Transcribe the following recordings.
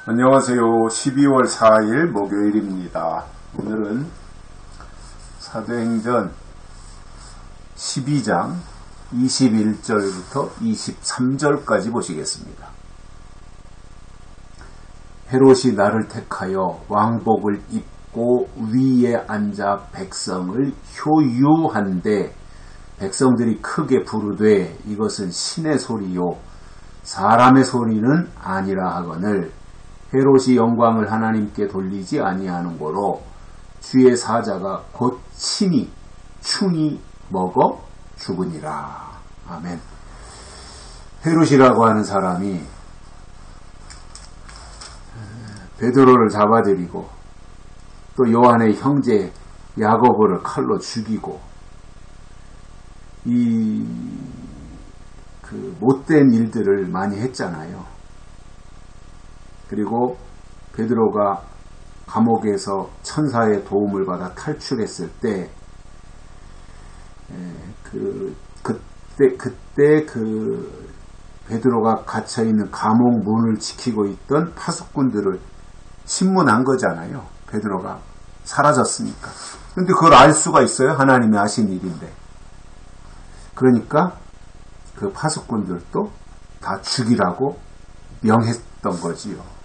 안녕하세요. 12월 4일 목요일입니다. 오늘은 사도행전 12장 21절부터 23절까지 보시겠습니다. 헤롯이 나를 택하여 왕복을 입고 위에 앉아 백성을 효유한데 백성들이 크게 부르되 이것은 신의 소리요 사람의 소리는 아니라 하거늘 헤롯이 영광을 하나님께 돌리지 아니하는 고로 주의 사자가 곧 친히 충이 먹어 죽으니라. 아멘. 헤롯이라고 하는 사람이 베드로를 잡아들이고 또 요한의 형제 야고보를 칼로 죽이고 못된 일들을 많이 했잖아요. 그리고 베드로가 감옥에서 천사의 도움을 받아 탈출했을 때 그때 베드로가 갇혀있는 감옥 문을 지키고 있던 파수꾼들을 신문한 거잖아요. 베드로가 사라졌으니까. 근데 그걸 알 수가 있어요? 하나님이 하신 일인데. 그러니까 그 파수꾼들도 다 죽이라고 명했던 거지요.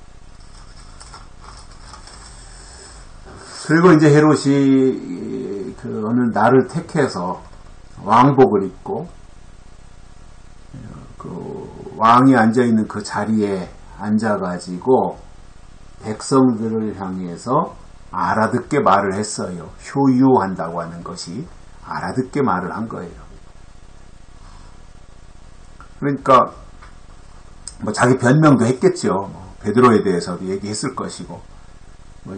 그리고 이제 헤롯이 어느 날을 택해서 왕복을 입고 왕이 앉아있는 그 자리에 앉아가지고 백성들을 향해서 알아듣게 말을 했어요. 효유한다고 하는 것이 알아듣게 말을 한 거예요. 그러니까 자기 변명도 했겠죠. 베드로에 대해서도 얘기했을 것이고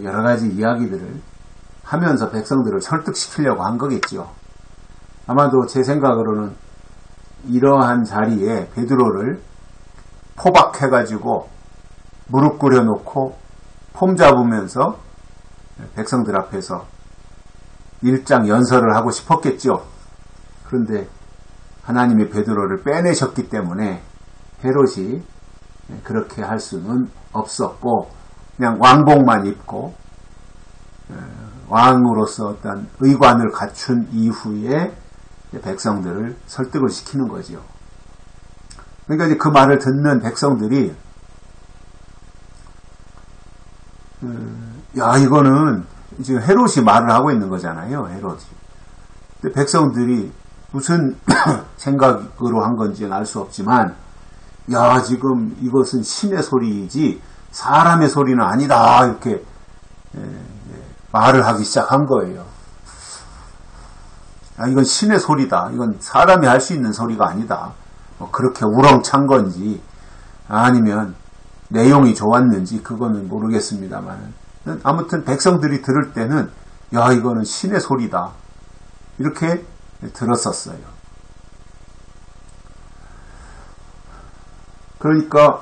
여러 가지 이야기들을 하면서 백성들을 설득시키려고 한 거겠죠. 아마도 제 생각으로는 이러한 자리에 베드로를 포박해가지고 무릎 꿇여놓고 폼 잡으면서 백성들 앞에서 일장 연설을 하고 싶었겠죠. 그런데 하나님이 베드로를 빼내셨기 때문에 헤롯이 그렇게 할 수는 없었고 그냥 왕복만 입고 왕으로서 어떤 의관을 갖춘 이후에 백성들을 설득을 시키는 거죠. 그러니까 이제 그 말을 듣는 백성들이 이거는 지금 헤롯이 말을 하고 있는 거잖아요. 헤롯이. 근데 백성들이 무슨 생각으로 한 건지는 알 수 없지만 지금 이것은 신의 소리이지 사람의 소리는 아니다 이렇게 말을 하기 시작한 거예요. 이건 신의 소리다. 이건 사람이 할 수 있는 소리가 아니다. 그렇게 우렁찬 건지 아니면 내용이 좋았는지 그거는 모르겠습니다만 아무튼 백성들이 들을 때는 이거는 신의 소리다 이렇게 들었었어요. 그러니까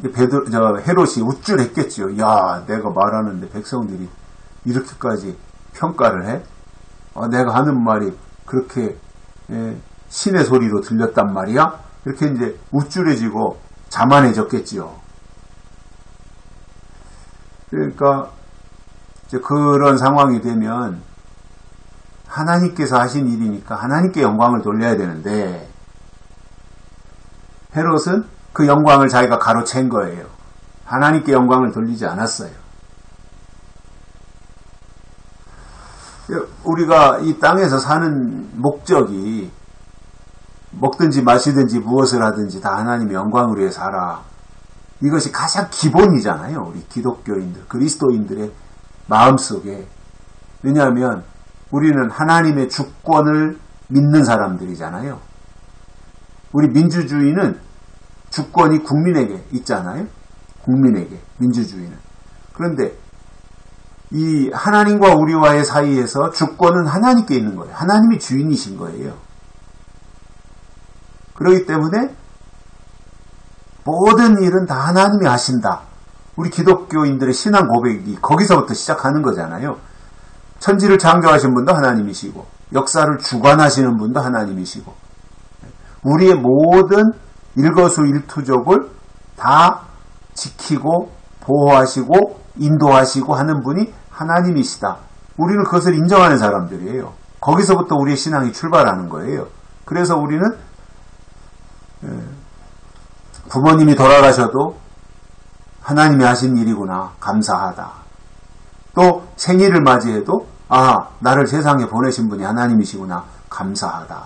헤롯이 우쭐했겠죠. 내가 말하는데 백성들이 이렇게까지 평가를 해? 내가 하는 말이 그렇게 신의 소리로 들렸단 말이야? 이렇게 이제 우쭐해지고 자만해졌겠지요. 그러니까 이제 그런 상황이 되면 하나님께서 하신 일이니까 하나님께 영광을 돌려야 되는데 헤롯은 그 영광을 자기가 가로챈 거예요. 하나님께 영광을 돌리지 않았어요. 우리가 이 땅에서 사는 목적이 먹든지 마시든지 무엇을 하든지 다 하나님의 영광을 위해 살아. 이것이 가장 기본이잖아요. 우리 기독교인들, 그리스도인들의 마음속에. 왜냐하면 우리는 하나님의 주권을 믿는 사람들이잖아요. 우리 민주주의는 주권이 국민에게 있잖아요. 국민에게, 민주주의는. 그런데 이 하나님과 우리와의 사이에서 주권은 하나님께 있는 거예요. 하나님이 주인이신 거예요. 그렇기 때문에 모든 일은 다 하나님이 하신다. 우리 기독교인들의 신앙 고백이 거기서부터 시작하는 거잖아요. 천지를 창조하신 분도 하나님이시고 역사를 주관하시는 분도 하나님이시고 우리의 모든 일거수일투족을 다 지키고 보호하시고 인도하시고 하는 분이 하나님이시다. 우리는 그것을 인정하는 사람들이에요. 거기서부터 우리의 신앙이 출발하는 거예요. 그래서 우리는 부모님이 돌아가셔도 하나님이 하신 일이구나, 감사하다. 또 생일을 맞이해도 나를 세상에 보내신 분이 하나님이시구나, 감사하다.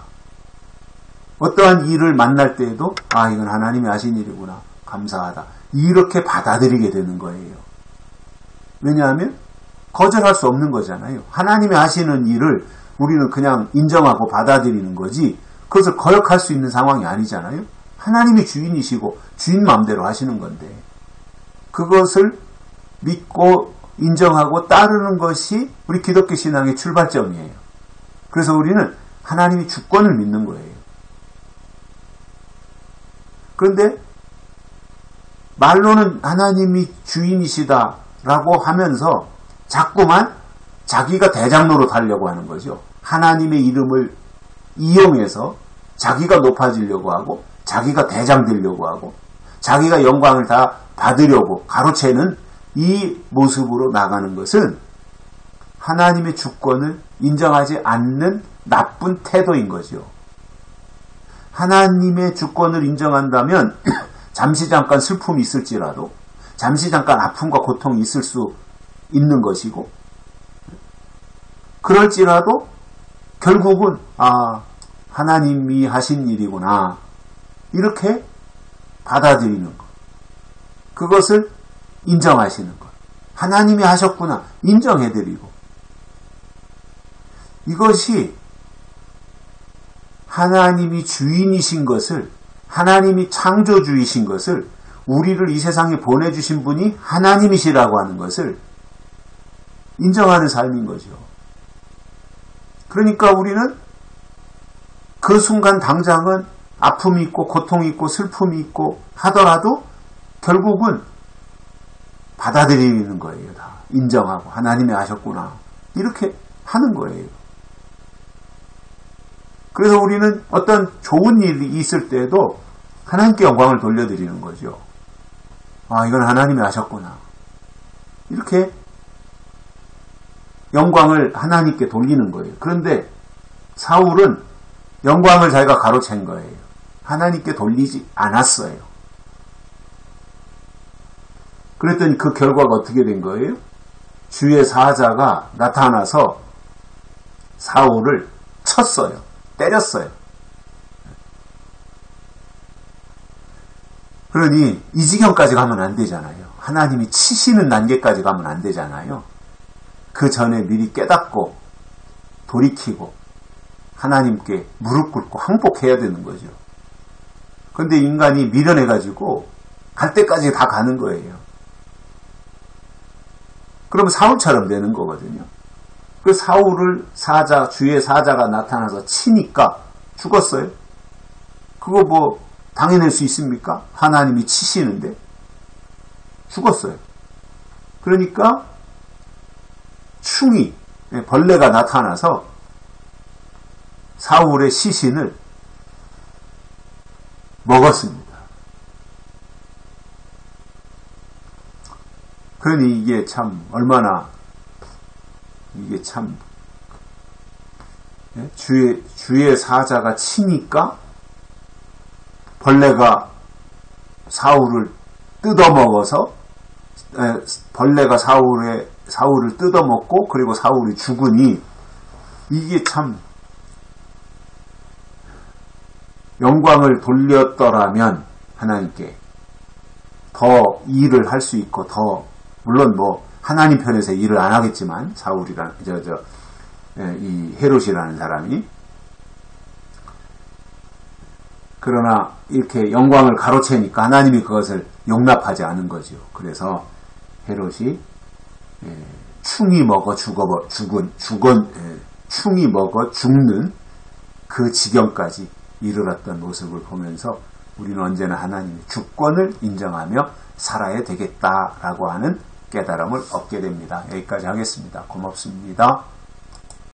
어떠한 일을 만날 때에도 이건 하나님이 하신 일이구나, 감사하다. 이렇게 받아들이게 되는 거예요. 왜냐하면 거절할 수 없는 거잖아요. 하나님이 하시는 일을 우리는 그냥 인정하고 받아들이는 거지 그것을 거역할 수 있는 상황이 아니잖아요. 하나님이 주인이시고 주인 마음대로 하시는 건데 그것을 믿고 인정하고 따르는 것이 우리 기독교 신앙의 출발점이에요. 그래서 우리는 하나님이 주권을 믿는 거예요. 그런데 말로는 하나님이 주인이시다라고 하면서 자꾸만 자기가 대장로로 달려고 하는 거죠. 하나님의 이름을 이용해서 자기가 높아지려고 하고 자기가 대장 되려고 하고 자기가 영광을 다 받으려고 가로채는 이 모습으로 나가는 것은 하나님의 주권을 인정하지 않는 나쁜 태도인 거죠. 하나님의 주권을 인정한다면 잠시 잠깐 슬픔이 있을지라도 잠시 잠깐 아픔과 고통이 있을 수 있는 것이고 그럴지라도 결국은 하나님이 하신 일이구나 이렇게 받아들이는 것, 그것을 인정하시는 것, 하나님이 하셨구나 인정해드리고, 이것이 하나님이 주인이신 것을, 하나님이 창조주이신 것을, 우리를 이 세상에 보내주신 분이 하나님이시라고 하는 것을 인정하는 삶인 거죠. 그러니까 우리는 그 순간 당장은 아픔이 있고 고통이 있고 슬픔이 있고 하더라도 결국은 받아들이는 거예요. 다 인정하고 하나님이 하셨구나 이렇게 하는 거예요. 그래서 우리는 어떤 좋은 일이 있을 때도 하나님께 영광을 돌려드리는 거죠. 이건 하나님이 하셨구나 이렇게 영광을 하나님께 돌리는 거예요. 그런데 사울은 영광을 자기가 가로챈 거예요. 하나님께 돌리지 않았어요. 그랬더니 그 결과가 어떻게 된 거예요? 주의 사자가 나타나서 사울을 쳤어요. 때렸어요. 그러니 이 지경까지 가면 안 되잖아요. 하나님이 치시는 단계까지 가면 안 되잖아요. 그 전에 미리 깨닫고 돌이키고 하나님께 무릎 꿇고 항복해야 되는 거죠. 그런데 인간이 미련해가지고 갈 때까지 다 가는 거예요. 그러면 사울처럼 되는 거거든요. 그 사울을 주의 사자가 나타나서 치니까 죽었어요. 그거 뭐 당해낼 수 있습니까? 하나님이 치시는데 죽었어요. 그러니까 충이 벌레가 나타나서 사울의 시신을 먹었습니다. 그러니 이게 참 얼마나 주의 사자가 치니까 벌레가 사울을 뜯어먹어서 벌레가 사울을 뜯어먹고 그리고 사울이 죽으니 이게 참 영광을 돌렸더라면 하나님께 더 일을 할 수 있고 더 물론 뭐 하나님 편에서 일을 안 하겠지만 사울이란 이 헤롯이라는 사람이 그러나 이렇게 영광을 가로채니까 하나님이 그것을 용납하지 않은 거죠. 그래서 헤롯이 충이 먹어 충이 먹어 죽는 그 지경까지 이르렀던 모습을 보면서 우리는 언제나 하나님의 주권을 인정하며 살아야 되겠다라고 하는 깨달음을 얻게 됩니다. 여기까지 하겠습니다. 고맙습니다.